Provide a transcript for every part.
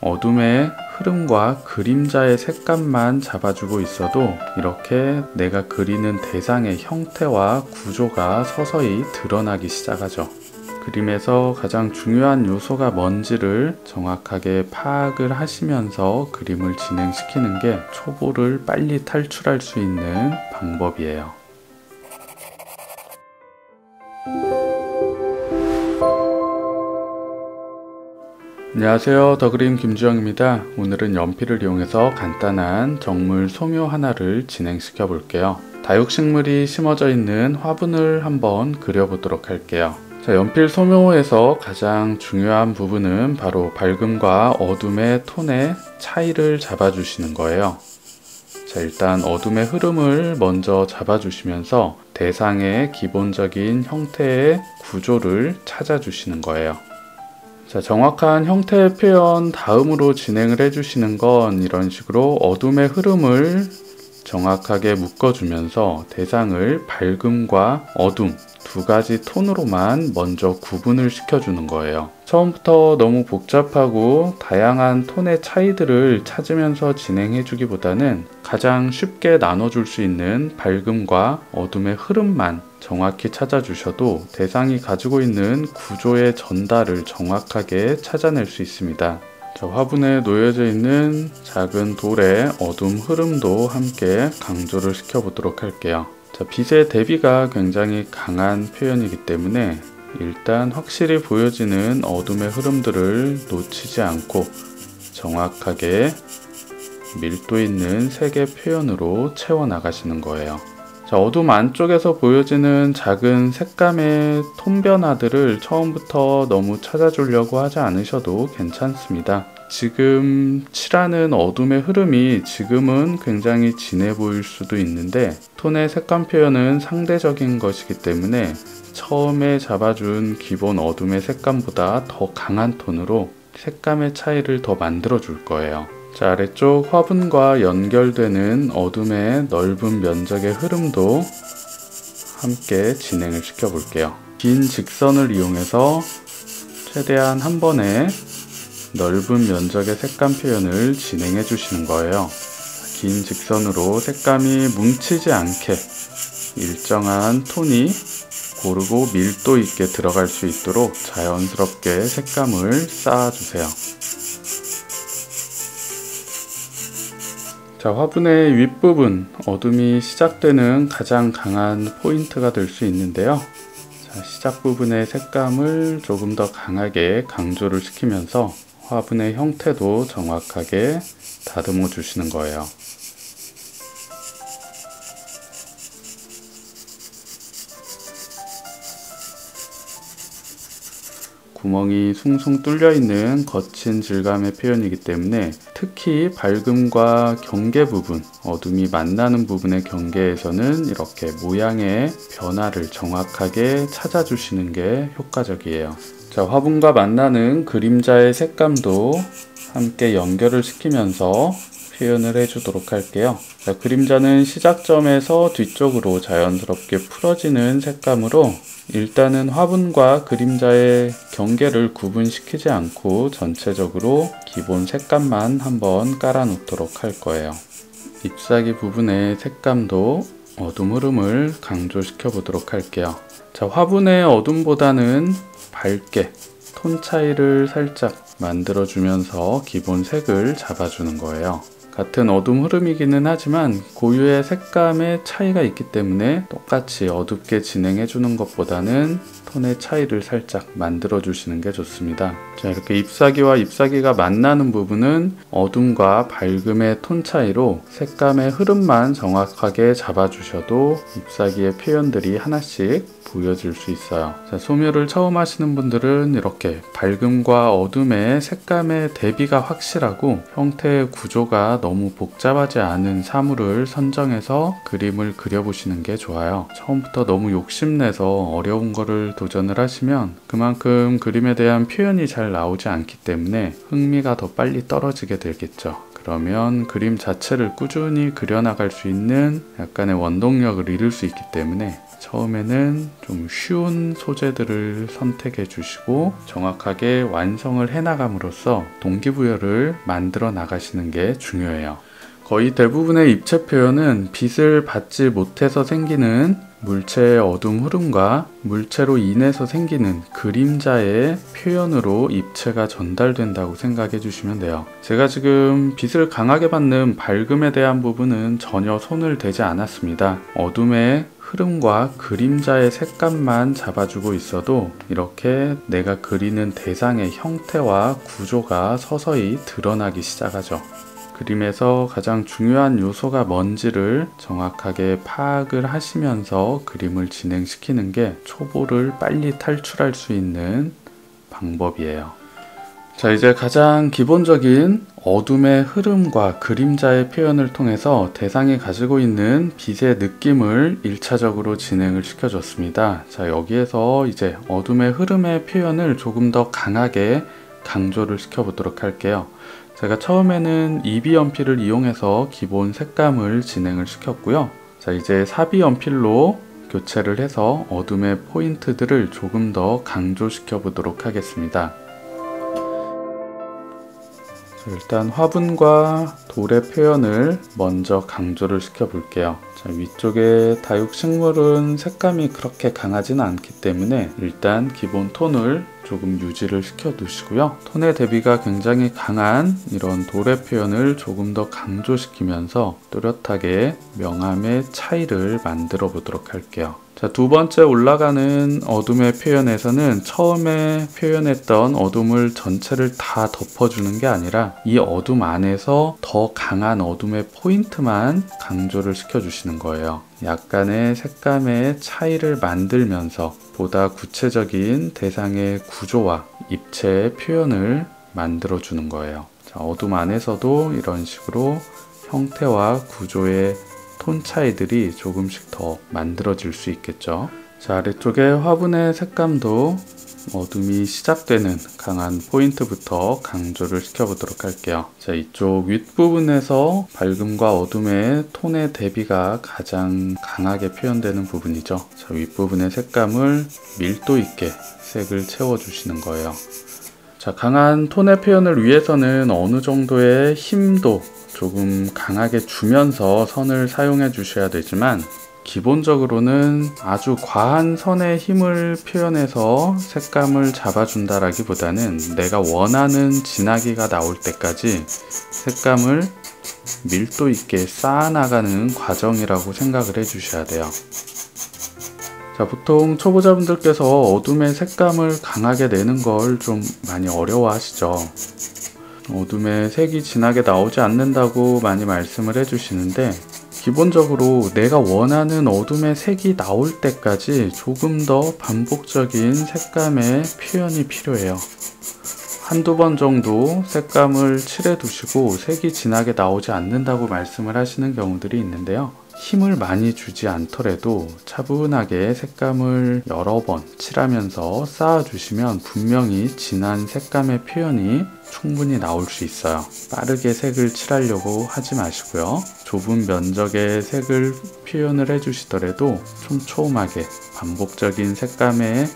어둠의 흐름과 그림자의 색감만 잡아주고 있어도 이렇게 내가 그리는 대상의 형태와 구조가 서서히 드러나기 시작하죠. 그림에서 가장 중요한 요소가 뭔지를 정확하게 파악을 하시면서 그림을 진행시키는 게 초보를 빨리 탈출할 수 있는 방법이에요. 안녕하세요, 더그림 김주영입니다. 오늘은 연필을 이용해서 간단한 정물 소묘 하나를 진행시켜 볼게요. 다육식물이 심어져 있는 화분을 한번 그려보도록 할게요. 자, 연필 소묘에서 가장 중요한 부분은 바로 밝음과 어둠의 톤의 차이를 잡아주시는 거예요. 자, 일단 어둠의 흐름을 먼저 잡아주시면서 대상의 기본적인 형태의 구조를 찾아주시는 거예요. 자, 정확한 형태의 표현 다음으로 진행을 해주시는 건 이런 식으로 어둠의 흐름을 정확하게 묶어주면서 대상을 밝음과 어둠 두 가지 톤으로만 먼저 구분을 시켜주는 거예요. 처음부터 너무 복잡하고 다양한 톤의 차이들을 찾으면서 진행해주기보다는 가장 쉽게 나눠줄 수 있는 밝음과 어둠의 흐름만 정확히 찾아주셔도 대상이 가지고 있는 구조의 전달을 정확하게 찾아낼 수 있습니다. 자, 화분에 놓여져 있는 작은 돌의 어둠 흐름도 함께 강조를 시켜보도록 할게요. 자, 빛의 대비가 굉장히 강한 표현이기 때문에 일단 확실히 보여지는 어둠의 흐름들을 놓치지 않고 정확하게 밀도 있는 색의 표현으로 채워나가시는 거예요. 자, 어둠 안쪽에서 보여지는 작은 색감의 톤 변화들을 처음부터 너무 찾아주려고 하지 않으셔도 괜찮습니다. 지금 칠하는 어둠의 흐름이 지금은 굉장히 진해 보일 수도 있는데 톤의 색감 표현은 상대적인 것이기 때문에 처음에 잡아준 기본 어둠의 색감보다 더 강한 톤으로 색감의 차이를 더 만들어 줄 거예요. 자, 아래쪽 화분과 연결되는 어둠의 넓은 면적의 흐름도 함께 진행을 시켜 볼게요. 긴 직선을 이용해서 최대한 한 번에 넓은 면적의 색감 표현을 진행해 주시는 거예요. 긴 직선으로 색감이 뭉치지 않게 일정한 톤이 고르고 밀도 있게 들어갈 수 있도록 자연스럽게 색감을 쌓아주세요. 자, 화분의 윗부분, 어둠이 시작되는 가장 강한 포인트가 될 수 있는데요. 자, 시작 부분의 색감을 조금 더 강하게 강조를 시키면서 화분의 형태도 정확하게 다듬어 주시는 거예요. 구멍이 숭숭 뚫려 있는 거친 질감의 표현이기 때문에 특히 밝음과 경계 부분, 어둠이 만나는 부분의 경계에서는 이렇게 모양의 변화를 정확하게 찾아주시는 게 효과적이에요. 자, 화분과 만나는 그림자의 색감도 함께 연결을 시키면서 표현을 해주도록 할게요. 자, 그림자는 시작점에서 뒤쪽으로 자연스럽게 풀어지는 색감으로 일단은 화분과 그림자의 경계를 구분시키지 않고 전체적으로 기본 색감만 한번 깔아 놓도록 할 거예요. 잎사귀 부분의 색감도 어둠 흐름을 강조시켜 보도록 할게요. 자, 화분의 어둠보다는 밝게 톤 차이를 살짝 만들어 주면서 기본 색을 잡아주는 거예요. 같은 어둠 흐름이기는 하지만 고유의 색감의 차이가 있기 때문에 똑같이 어둡게 진행해 주는 것보다는 톤의 차이를 살짝 만들어 주시는 게 좋습니다. 자, 이렇게 잎사귀와 잎사귀가 만나는 부분은 어둠과 밝음의 톤 차이로 색감의 흐름만 정확하게 잡아주셔도 잎사귀의 표현들이 하나씩 보여질 수 있어요. 자, 소묘를 처음 하시는 분들은 이렇게 밝음과 어둠의 색감의 대비가 확실하고 형태의 구조가 너무 복잡하지 않은 사물을 선정해서 그림을 그려보시는 게 좋아요. 처음부터 너무 욕심내서 어려운 거를 도전을 하시면 그만큼 그림에 대한 표현이 잘 나오지 않기 때문에 흥미가 더 빨리 떨어지게 되겠죠. 그러면 그림 자체를 꾸준히 그려나갈 수 있는 약간의 원동력을 잃을 수 있기 때문에 처음에는 좀 쉬운 소재들을 선택해 주시고 정확하게 완성을 해나감으로써 동기부여를 만들어 나가시는 게 중요해요. 거의 대부분의 입체 표현은 빛을 받지 못해서 생기는 물체의 어둠 흐름과 물체로 인해서 생기는 그림자의 표현으로 입체가 전달된다고 생각해 주시면 돼요. 제가 지금 빛을 강하게 받는 밝음에 대한 부분은 전혀 손을 대지 않았습니다. 어둠의 흐름과 그림자의 색감만 잡아주고 있어도 이렇게 내가 그리는 대상의 형태와 구조가 서서히 드러나기 시작하죠. 그림에서 가장 중요한 요소가 뭔지를 정확하게 파악을 하시면서 그림을 진행시키는 게 초보를 빨리 탈출할 수 있는 방법이에요. 자, 이제 가장 기본적인 어둠의 흐름과 그림자의 표현을 통해서 대상이 가지고 있는 빛의 느낌을 1차적으로 진행을 시켜줬습니다. 자, 여기에서 이제 어둠의 흐름의 표현을 조금 더 강하게 강조를 시켜보도록 할게요. 제가 처음에는 2B 연필을 이용해서 기본 색감을 진행을 시켰고요. 자, 이제 4B 연필로 교체를 해서 어둠의 포인트들을 조금 더 강조시켜 보도록 하겠습니다. 자, 일단 화분과 돌의 표현을 먼저 강조를 시켜 볼게요. 자, 위쪽에 다육식물은 색감이 그렇게 강하지는 않기 때문에 일단 기본 톤을 조금 유지를 시켜 두시고요. 톤의 대비가 굉장히 강한 이런 돌의 표현을 조금 더 강조시키면서 뚜렷하게 명암의 차이를 만들어 보도록 할게요. 자, 두 번째 올라가는 어둠의 표현에서는 처음에 표현했던 어둠을 전체를 다 덮어주는 게 아니라 이 어둠 안에서 더 강한 어둠의 포인트만 강조를 시켜주시는 거예요. 약간의 색감의 차이를 만들면서 보다 구체적인 대상의 구조와 입체의 표현을 만들어주는 거예요. 자, 어둠 안에서도 이런 식으로 형태와 구조의 톤 차이들이 조금씩 더 만들어질 수 있겠죠. 자, 아래쪽에 화분의 색감도 어둠이 시작되는 강한 포인트부터 강조를 시켜보도록 할게요. 자, 이쪽 윗부분에서 밝음과 어둠의 톤의 대비가 가장 강하게 표현되는 부분이죠. 자, 윗부분의 색감을 밀도 있게 색을 채워주시는 거예요. 자, 강한 톤의 표현을 위해서는 어느 정도의 힘도 조금 강하게 주면서 선을 사용해 주셔야 되지만 기본적으로는 아주 과한 선의 힘을 표현해서 색감을 잡아준다라기보다는 내가 원하는 진하기가 나올 때까지 색감을 밀도 있게 쌓아나가는 과정이라고 생각을 해주셔야 돼요. 자, 보통 초보자분들께서 어둠의 색감을 강하게 내는 걸 좀 많이 어려워하시죠. 어둠의 색이 진하게 나오지 않는다고 많이 말씀을 해주시는데 기본적으로 내가 원하는 어둠의 색이 나올 때까지 조금 더 반복적인 색감의 표현이 필요해요. 한두 번 정도 색감을 칠해 두시고 색이 진하게 나오지 않는다고 말씀을 하시는 경우들이 있는데요. 힘을 많이 주지 않더라도 차분하게 색감을 여러 번 칠하면서 쌓아주시면 분명히 진한 색감의 표현이 충분히 나올 수 있어요. 빠르게 색을 칠하려고 하지 마시고요. 좁은 면적의 색을 표현을 해주시더라도 촘촘하게 반복적인 색감의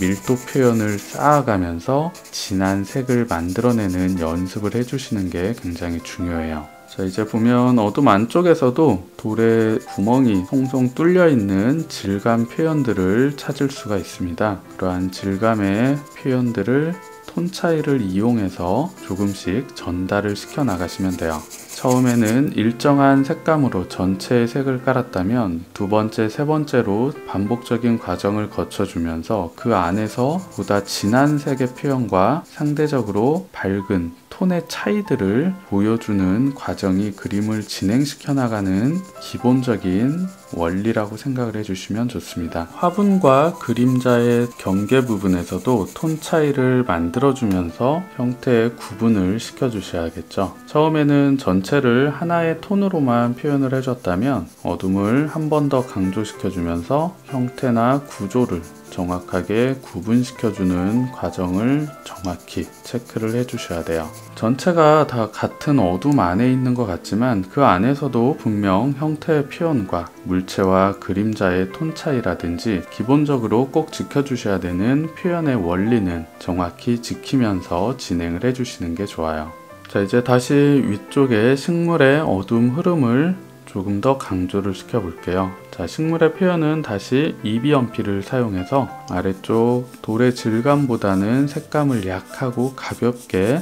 밀도 표현을 쌓아가면서 진한 색을 만들어내는 연습을 해주시는 게 굉장히 중요해요. 자, 이제 보면 어둠 안쪽에서도 돌에 구멍이 송송 뚫려 있는 질감 표현들을 찾을 수가 있습니다. 그러한 질감의 표현들을 톤 차이를 이용해서 조금씩 전달을 시켜 나가시면 돼요. 처음에는 일정한 색감으로 전체의 색을 깔았다면 두 번째, 세 번째로 반복적인 과정을 거쳐주면서 그 안에서 보다 진한 색의 표현과 상대적으로 밝은 톤의 차이들을 보여주는 과정이 그림을 진행시켜 나가는 기본적인 원리라고 생각을 해주시면 좋습니다. 화분과 그림자의 경계 부분에서도 톤 차이를 만들어주면서 형태의 구분을 시켜주셔야겠죠. 처음에는 전체를 하나의 톤으로만 표현을 해줬다면 어둠을 한 번 더 강조시켜주면서 형태나 구조를 정확하게 구분시켜주는 과정을 정확히 체크를 해주셔야 돼요. 전체가 다 같은 어둠 안에 있는 것 같지만 그 안에서도 분명 형태의 표현과 물체와 그림자의 톤 차이라든지 기본적으로 꼭 지켜주셔야 되는 표현의 원리는 정확히 지키면서 진행을 해주시는 게 좋아요. 자, 이제 다시 위쪽에 식물의 어둠 흐름을 조금 더 강조를 시켜 볼게요. 자, 식물의 표현은 다시 EB 연필을 사용해서 아래쪽 돌의 질감보다는 색감을 약하고 가볍게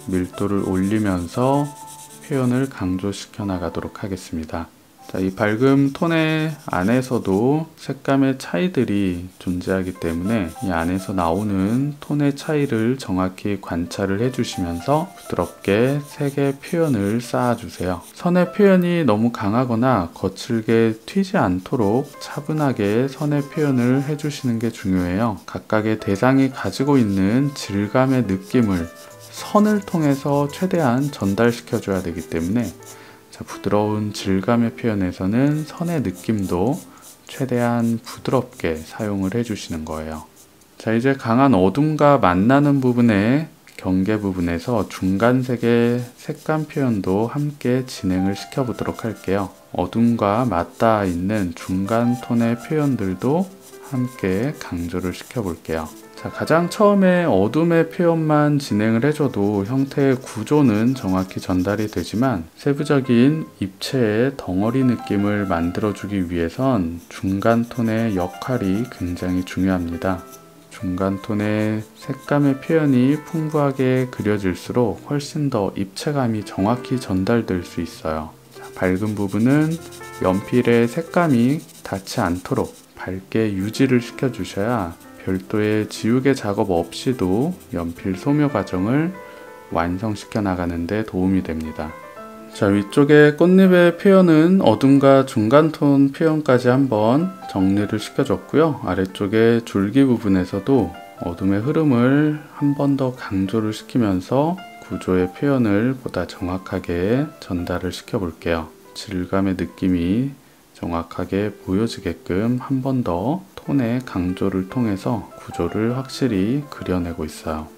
밀도를 올리면서 표현을 강조시켜 나가도록 하겠습니다. 자, 이 밝음 톤의 안에서도 색감의 차이들이 존재하기 때문에 이 안에서 나오는 톤의 차이를 정확히 관찰을 해주시면서 부드럽게 색의 표현을 쌓아주세요. 선의 표현이 너무 강하거나 거칠게 튀지 않도록 차분하게 선의 표현을 해주시는 게 중요해요. 각각의 대상이 가지고 있는 질감의 느낌을 선을 통해서 최대한 전달시켜줘야 되기 때문에 부드러운 질감의 표현에서는 선의 느낌도 최대한 부드럽게 사용을 해주시는 거예요. 자, 이제 강한 어둠과 만나는 부분의 경계 부분에서 중간색의 색감 표현도 함께 진행을 시켜 보도록 할게요. 어둠과 맞닿아 있는 중간 톤의 표현들도 함께 강조를 시켜 볼게요. 자, 가장 처음에 어둠의 표현만 진행을 해줘도 형태의 구조는 정확히 전달이 되지만 세부적인 입체의 덩어리 느낌을 만들어주기 위해선 중간 톤의 역할이 굉장히 중요합니다. 중간 톤의 색감의 표현이 풍부하게 그려질수록 훨씬 더 입체감이 정확히 전달될 수 있어요. 자, 밝은 부분은 연필의 색감이 닿지 않도록 밝게 유지를 시켜주셔야 별도의 지우개 작업 없이도 연필 소묘 과정을 완성시켜 나가는 데 도움이 됩니다. 자, 위쪽의 꽃잎의 표현은 어둠과 중간톤 표현까지 한번 정리를 시켜줬고요. 아래쪽의 줄기 부분에서도 어둠의 흐름을 한 번 더 강조를 시키면서 구조의 표현을 보다 정확하게 전달을 시켜 볼게요. 질감의 느낌이 정확하게 보여지게끔 한 번 더 톤의 강조를 통해서 구조를 확실히 그려내고 있어요.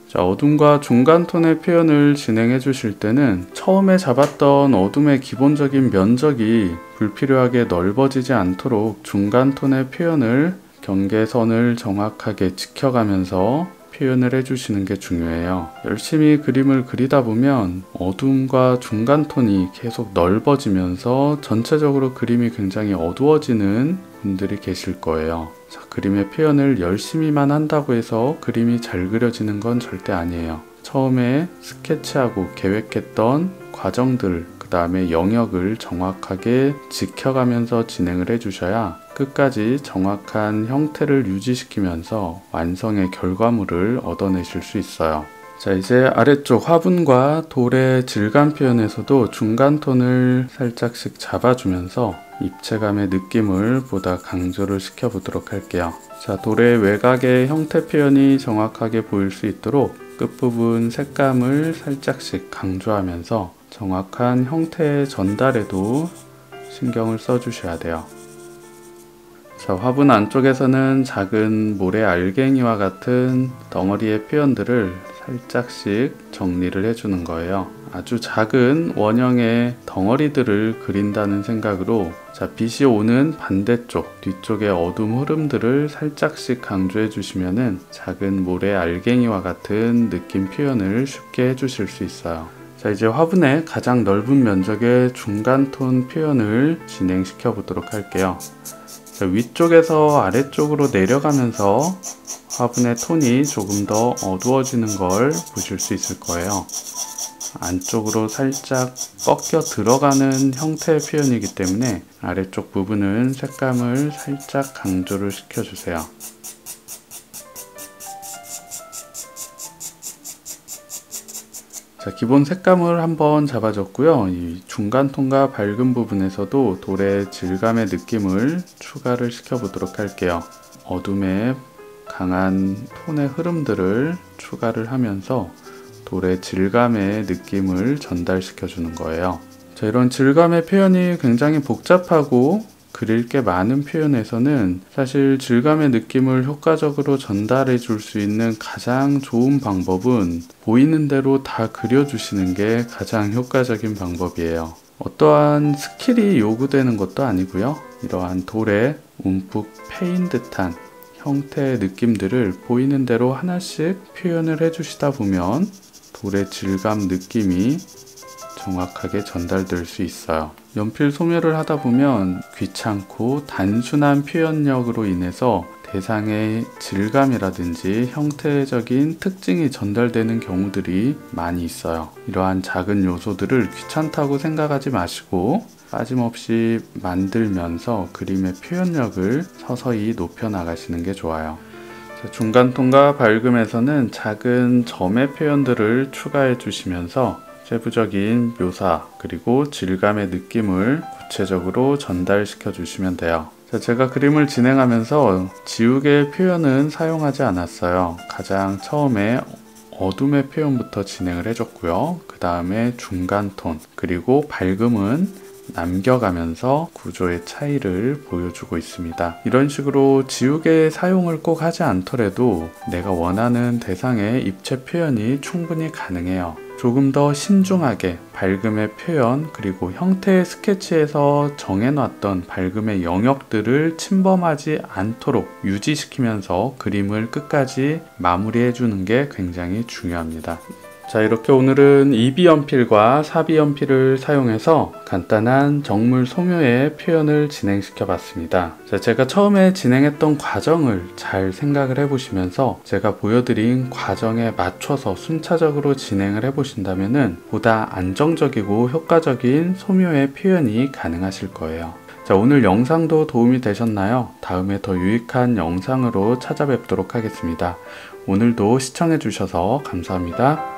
자, 어둠과 중간 톤의 표현을 진행해 주실 때는 처음에 잡았던 어둠의 기본적인 면적이 불필요하게 넓어지지 않도록 중간 톤의 표현을 경계선을 정확하게 지켜가면서 표현을 해주시는 게 중요해요. 열심히 그림을 그리다 보면 어둠과 중간 톤이 계속 넓어지면서 전체적으로 그림이 굉장히 어두워지는 분들이 계실 거예요. 자, 그림의 표현을 열심히만 한다고 해서 그림이 잘 그려지는 건 절대 아니에요. 처음에 스케치하고 계획했던 과정들, 그 다음에 영역을 정확하게 지켜가면서 진행을 해주셔야 끝까지 정확한 형태를 유지시키면서 완성의 결과물을 얻어내실 수 있어요. 자, 이제 아래쪽 화분과 돌의 질감 표현에서도 중간 톤을 살짝씩 잡아주면서 입체감의 느낌을 보다 강조를 시켜 보도록 할게요. 자, 돌의 외곽의 형태 표현이 정확하게 보일 수 있도록 끝부분 색감을 살짝씩 강조하면서 정확한 형태의 전달에도 신경을 써주셔야 돼요. 자, 화분 안쪽에서는 작은 모래 알갱이와 같은 덩어리의 표현들을 살짝씩 정리를 해주는 거예요. 아주 작은 원형의 덩어리들을 그린다는 생각으로 자, 빛이 오는 반대쪽, 뒤쪽의 어둠 흐름들을 살짝씩 강조해 주시면은 작은 모래 알갱이와 같은 느낌 표현을 쉽게 해주실 수 있어요. 자, 이제 화분의 가장 넓은 면적의 중간 톤 표현을 진행시켜 보도록 할게요. 자, 위쪽에서 아래쪽으로 내려가면서 화분의 톤이 조금 더 어두워지는 걸 보실 수 있을 거예요. 안쪽으로 살짝 꺾여 들어가는 형태의 표현이기 때문에 아래쪽 부분은 색감을 살짝 강조를 시켜주세요. 자, 기본 색감을 한번 잡아줬고요. 이 중간 톤과 밝은 부분에서도 돌의 질감의 느낌을 추가를 시켜보도록 할게요. 어둠의 강한 톤의 흐름들을 추가를 하면서 돌의 질감의 느낌을 전달시켜 주는 거예요. 자, 이런 질감의 표현이 굉장히 복잡하고 그릴 게 많은 표현에서는 사실 질감의 느낌을 효과적으로 전달해 줄 수 있는 가장 좋은 방법은 보이는 대로 다 그려주시는 게 가장 효과적인 방법이에요. 어떠한 스킬이 요구되는 것도 아니고요. 이러한 돌에 움푹 패인 듯한 형태의 느낌들을 보이는 대로 하나씩 표현을 해주시다 보면 돌의 질감 느낌이 정확하게 전달될 수 있어요. 연필 소묘를 하다 보면 귀찮고 단순한 표현력으로 인해서 대상의 질감이라든지 형태적인 특징이 전달되는 경우들이 많이 있어요. 이러한 작은 요소들을 귀찮다고 생각하지 마시고 빠짐없이 만들면서 그림의 표현력을 서서히 높여 나가시는 게 좋아요. 중간톤과 밝음에서는 작은 점의 표현들을 추가해 주시면서 세부적인 묘사 그리고 질감의 느낌을 구체적으로 전달시켜 주시면 돼요. 제가 그림을 진행하면서 지우개 표현은 사용하지 않았어요. 가장 처음에 어둠의 표현부터 진행을 해줬고요. 그 다음에 중간톤 그리고 밝음은 남겨가면서 구조의 차이를 보여주고 있습니다. 이런 식으로 지우개 사용을 꼭 하지 않더라도 내가 원하는 대상의 입체 표현이 충분히 가능해요. 조금 더 신중하게 밝음의 표현 그리고 형태의 스케치에서 정해놨던 밝음의 영역들을 침범하지 않도록 유지시키면서 그림을 끝까지 마무리해주는 게 굉장히 중요합니다. 자, 이렇게 오늘은 2B 연필과 4B 연필을 사용해서 간단한 정물 소묘의 표현을 진행시켜 봤습니다. 자, 제가 처음에 진행했던 과정을 잘 생각을 해보시면서 제가 보여드린 과정에 맞춰서 순차적으로 진행을 해보신다면 보다 안정적이고 효과적인 소묘의 표현이 가능하실 거예요. 자, 오늘 영상도 도움이 되셨나요? 다음에 더 유익한 영상으로 찾아뵙도록 하겠습니다. 오늘도 시청해 주셔서 감사합니다.